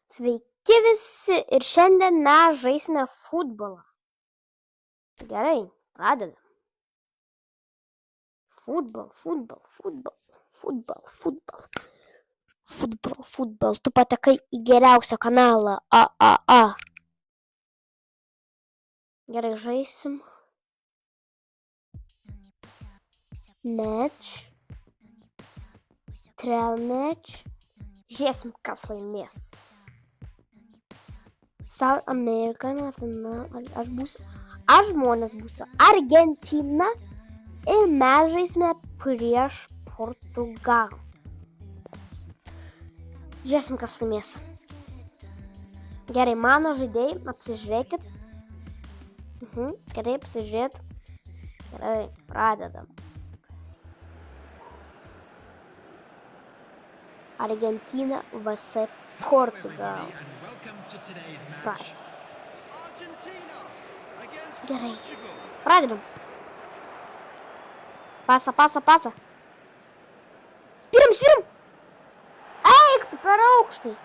Sveiki visi ir šiandien mes žaisime futbolą. Gerai, pradedam. Futbol. Tu patekai į geriausią kanalą. A. Gerai, žaisim. Match. Trial match. Žiūrėsim, kas laimės. South America, aš žmonės būsiu Argentina ir mes žaisime prieš Portugalą. Žiūrėsim, kas laimės. Gerai, mano žaidėjai, apsižiūrėkit. Gerai, apsižiūrėt. Gerai, pradedam. Argentina vs Portugal. Gerai, pradedam. Pasa. Spirim! Eik, tu per aukštai.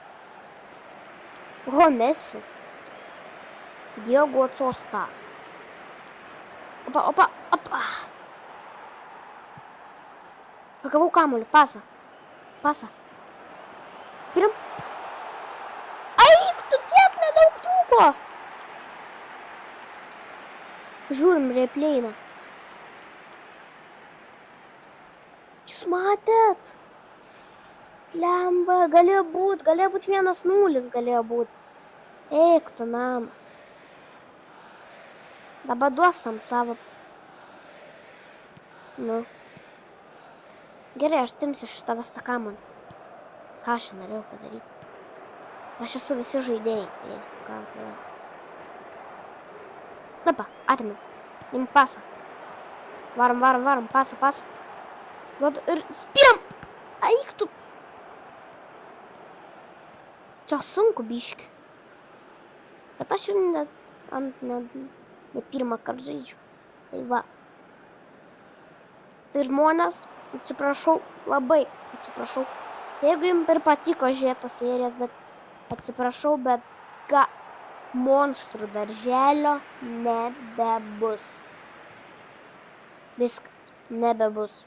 Messi. Diogo Costa. Opa. Pagavau kamuolį, pasa. Spirim. Eik, tu tiek nedaug trūko. Žiūrim replayną. Jūs matėt? Lemba, galėjo būt 1-0 galėjo būt. Eik, tu namas. Dabar duos tam savo. Nu. Gerai, aš timsiu iš tavęs tą kamuolį. Ką aš norėjau padaryti? Aš esu visi žaidėjai. Tai ką aš norėjau. Napa, atėmė. Im pasą. Varom, pasą. Duodu ir spiram. Eik tu. Čia sunku biški. Bet aš jau ne pirmą kartą žaidžiu. Tai va. Tai žmonės, labai atsiprašau. Jeigu jums ir patiko žiūrėti tos serijas, bet atsiprašau, bet monstrų darželio nebebus. Viskas, nebebus.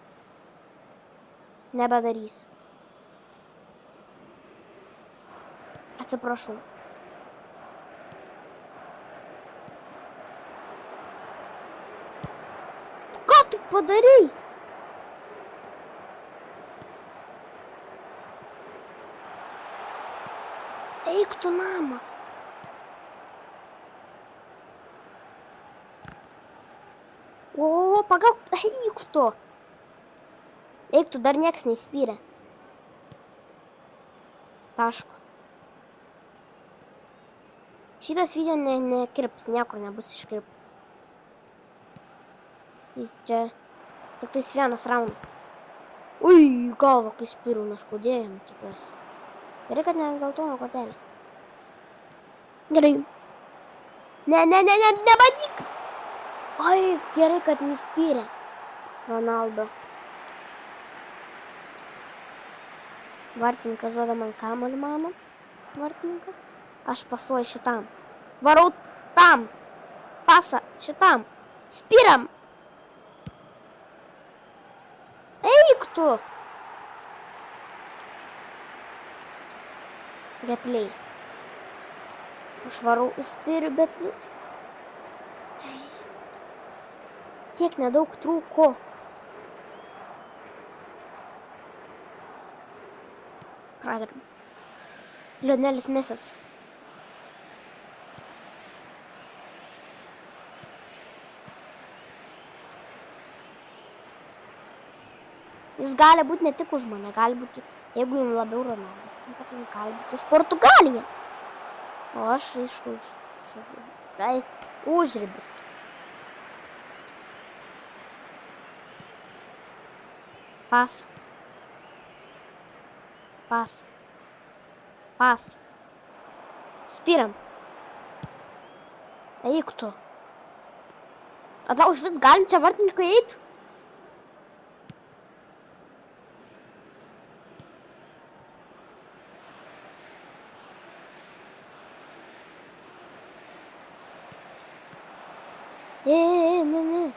Nebedarysiu. Atsiprašau. Ką tu padarei? Eik tu namas. O, pagauk, eik tu. Eik tu, dar nieks neįspyrė. Taško. Šitas video nekirps, niekur nebus iškirpta. Čia tik tais vienas raundas. Ui, galva, kai spyrų neskaudėjom, tikiuosi. Gerai, kad ne geltono kortelė. Gerai. Nebandyk. Oi, gerai, kad neįspyrė. Ronaldo. Vartininkas duoda man kamuolį, mano. Vartininkas. Aš pasuoju šitam. Varau tam. Pasa šitam. Spiram. Eik tu. Replay. Aš varau spiriu, bet tiek nedaug trūko. Pradedam. Lionelis Mesis. Jis gali būti ne tik už mane, gali būti, jeigu jums labiau Ronaldo, tai gali būti už Portugaliją. O aš tai užribis. Pas. Spiram. Eik tu. Atau už vis galim čia vartininkui eiti? Ne.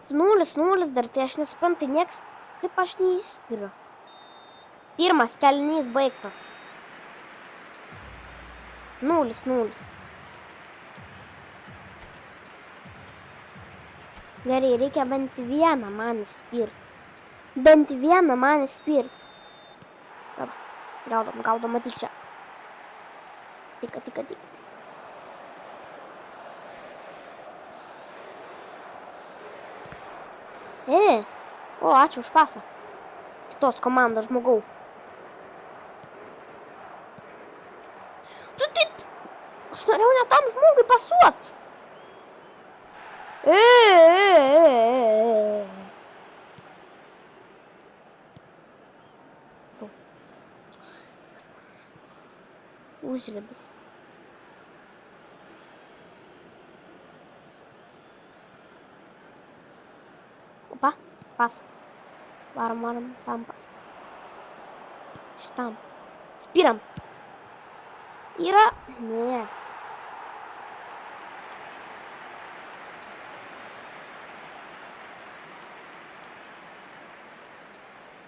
0-0 dar, tai aš nesuprantu, nieks, kaip aš neįspiriu. Pirmas kėlinys baigtas. 0-0. Gerai, reikia bent vieną man įspirti. Bent vieną man įspirti. Gaudom, matyk čia. Tik. O, ačiū už pasą. Kitos komandos žmogau. Aš norėjau ne tam žmogui pasuot. Užribis. Opa, pas. Varom, tam pas. Šitam. Spiram. Yra. Ne.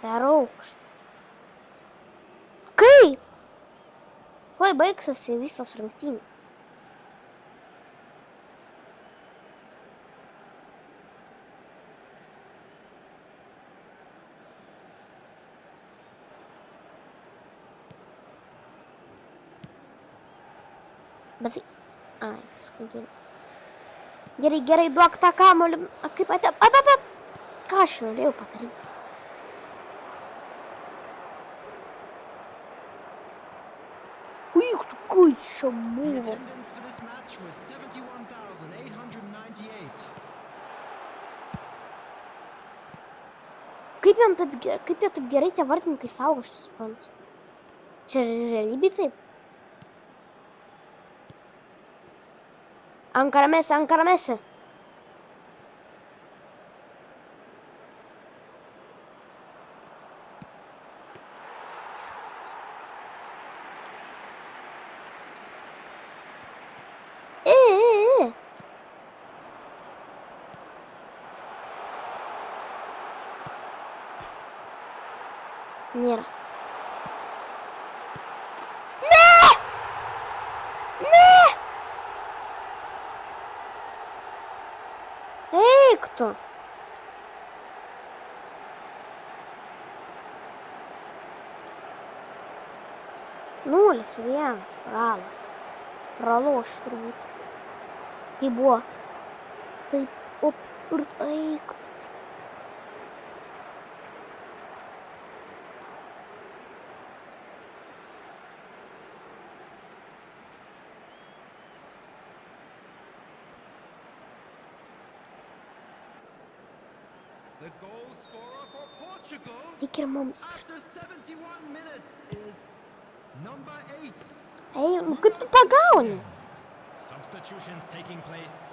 Per aukštą. Kaip? Tuoj baigsiasi visos rungtynės. Bet... Ai, viską gerai. Gerai, duok tą kamuolį. Kaip Ką aš norėjau padaryti? Kai čia buvo? Kaip jie taip gerai tie vartininkai saugo, aš nesuprantu. Čia realybėj taip? Ankara Messi. Nėra. Ne! Eik tu. Nulis vienas praloš turbūt. Tai buvo. Taip, ir eik. The goal scorer for Portugal Reikia ir mums. after 71 minutes is number 8. Ei, nu kaip tu pagauni? Substitutions taking place.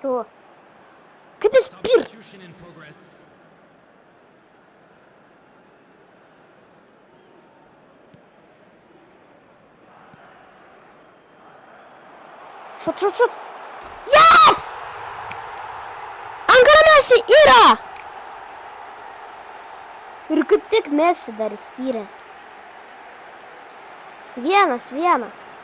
Кто? Kaip jis pir? Substitution in progress. Šut. Yes! Ankara Messi yra! Ir kaip tik Messi dar įspyrė. 1-1.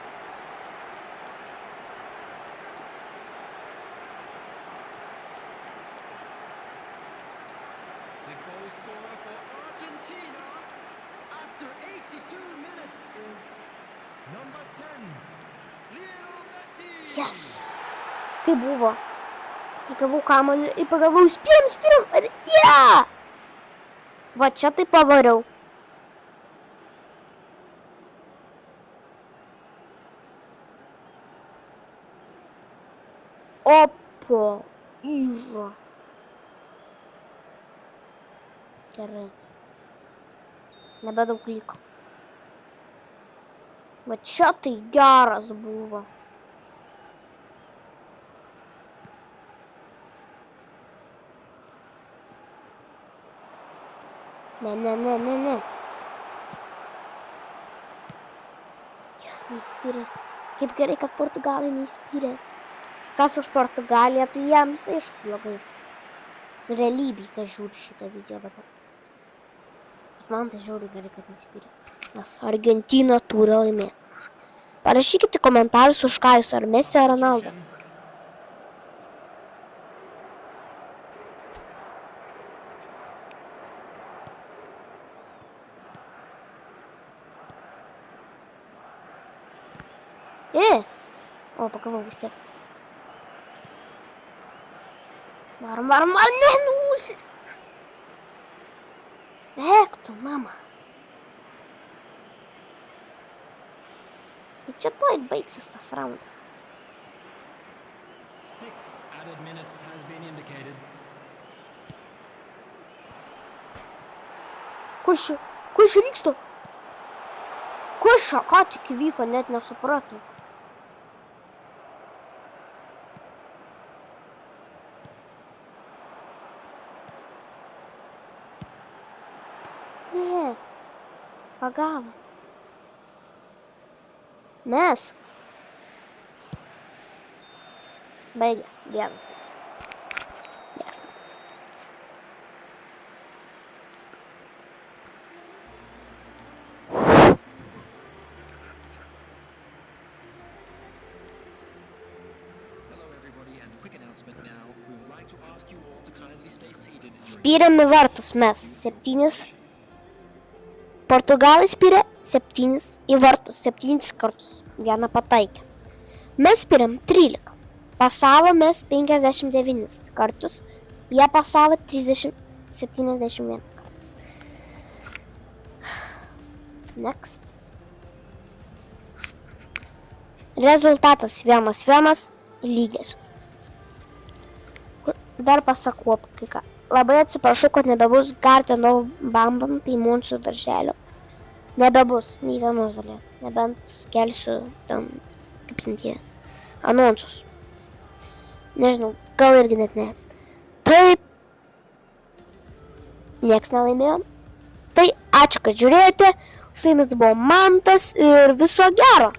The goal scorer for Argentina after 82 minutes is number 10, Lionel Messi. Yes! Kaip buvo? Aš gavau kamuolį ir pagalvojau, spyram. Ir Va čia tai pavariau. Opo. Yra. Gerai. Nebedaug liko. Va čia tai geras buvo. Ne. Jis neįspyrė. Kaip gerai, kad Portugalai neįspyrė. Kas už Portugaliją, tai jiems aišku labai realybėj, kas žiūri šitą video dabar. Bet man tai žiūri gerai, kad neįspyrė. Nes Argentina turi laimėti. Parašykite komentarus, už ką jūs, ar Messi, ar Ronaldo. O, pagavau vis tiek. Varom, nenūsi. Eik tu, namas. Tai čia tuoj baigsis tas raundas. 6 added minutes has been indicated. Kas čia vyksta? Kas čia, ką tik įvyko, net nesupratau. Ne, pagavo. Mes. Baigęs, geras. Geras. Spyrėm į vartus mes 7. Portugalai spyrė 7 į vartus 7 kartus. Vieną pataikė. Mes spyrėm 13. Pasavo mes 59 kartus. Jie pasavo 71 kartą. Next. Rezultatas 1-1 lygiosios. Dar pasakau kai ką. Labai atsiprašau, kad nebebus Gardeno Bambam, tai mūsų darželio. Nebebus nei vienos dalies. Nebent kelsiu ten, kaip ten tie, anonsus. Nežinau, gal irgi net ne. Taip. Nieks nelaimėjo. Tai ačiū, kad žiūrėjote. Su jumis buvo Mantas ir viso gero.